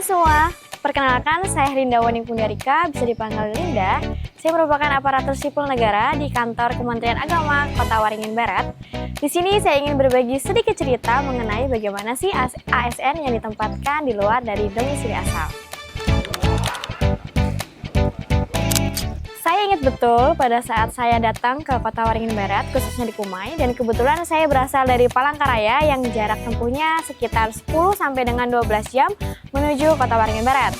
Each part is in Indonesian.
semua, perkenalkan saya Rinda Waning Pundarika, bisa dipanggil Linda. Saya merupakan aparatur sipil negara di kantor Kementerian Agama Kota Waringin Barat. Di sini saya ingin berbagi sedikit cerita mengenai bagaimana sih ASN yang ditempatkan di luar dari domisili asal. Saya ingat betul pada saat saya datang ke Kota Waringin Barat, khususnya di Kumai, dan kebetulan saya berasal dari Palangkaraya yang jarak tempuhnya sekitar 10 sampai dengan 12 jam menuju Kota Waringin Barat.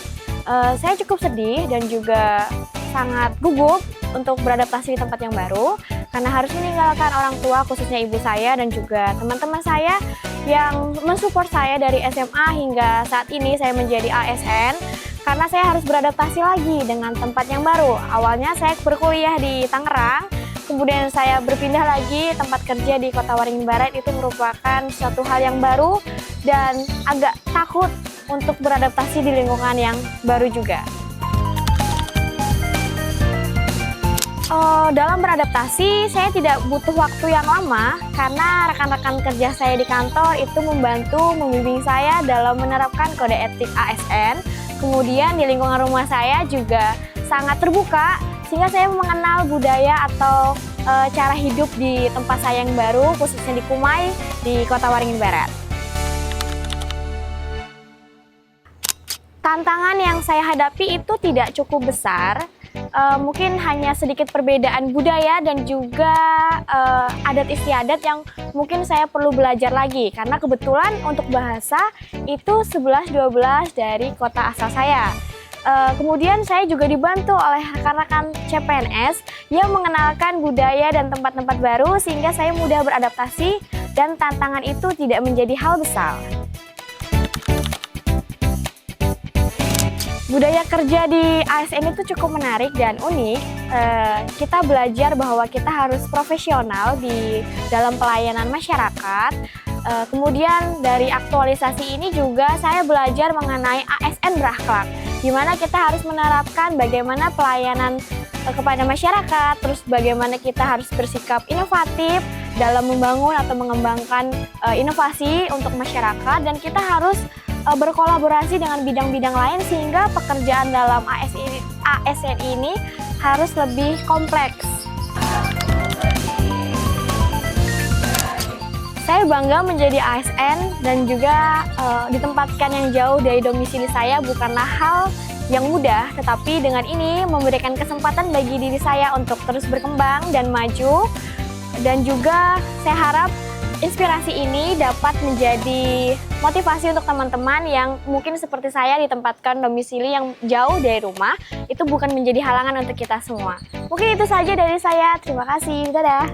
Saya cukup sedih dan juga sangat gugup untuk beradaptasi di tempat yang baru karena harus meninggalkan orang tua, khususnya ibu saya dan juga teman-teman saya yang mensupport saya dari SMA hingga saat ini saya menjadi ASN. Karena saya harus beradaptasi lagi dengan tempat yang baru. Awalnya saya berkuliah di Tangerang, kemudian saya berpindah lagi tempat kerja di Kota Waringin Barat. Itu merupakan suatu hal yang baru dan agak takut untuk beradaptasi di lingkungan yang baru juga. Dalam beradaptasi, saya tidak butuh waktu yang lama karena rekan-rekan kerja saya di kantor itu membantu membimbing saya dalam menerapkan kode etik ASN. Kemudian di lingkungan rumah saya juga sangat terbuka sehingga saya mengenal budaya atau cara hidup di tempat saya yang baru, khususnya di Kumai, di Kota Waringin Barat. Tantangan yang saya hadapi itu tidak cukup besar, mungkin hanya sedikit perbedaan budaya dan juga adat istiadat yang mungkin saya perlu belajar lagi karena kebetulan untuk bahasa itu 11-12 dari kota asal saya. Kemudian saya juga dibantu oleh rekan-rekan CPNS yang mengenalkan budaya dan tempat-tempat baru sehingga saya mudah beradaptasi dan tantangan itu tidak menjadi hal besar. Budaya kerja di ASN itu cukup menarik dan unik. Kita belajar bahwa kita harus profesional di dalam pelayanan masyarakat. Kemudian dari aktualisasi ini juga saya belajar mengenai ASN berakhlak, di mana kita harus menerapkan bagaimana pelayanan kepada masyarakat, terus bagaimana kita harus bersikap inovatif dalam membangun atau mengembangkan inovasi untuk masyarakat, dan kita harus berkolaborasi dengan bidang-bidang lain sehingga pekerjaan dalam ASN ini harus lebih kompleks. Saya bangga menjadi ASN dan juga ditempatkan yang jauh dari domisili saya bukanlah hal yang mudah, tetapi dengan ini memberikan kesempatan bagi diri saya untuk terus berkembang dan maju, dan juga saya harap inspirasi ini dapat menjadi motivasi untuk teman-teman yang mungkin seperti saya ditempatkan domisili yang jauh dari rumah, itu bukan menjadi halangan untuk kita semua. Mungkin itu saja dari saya, terima kasih, dadah!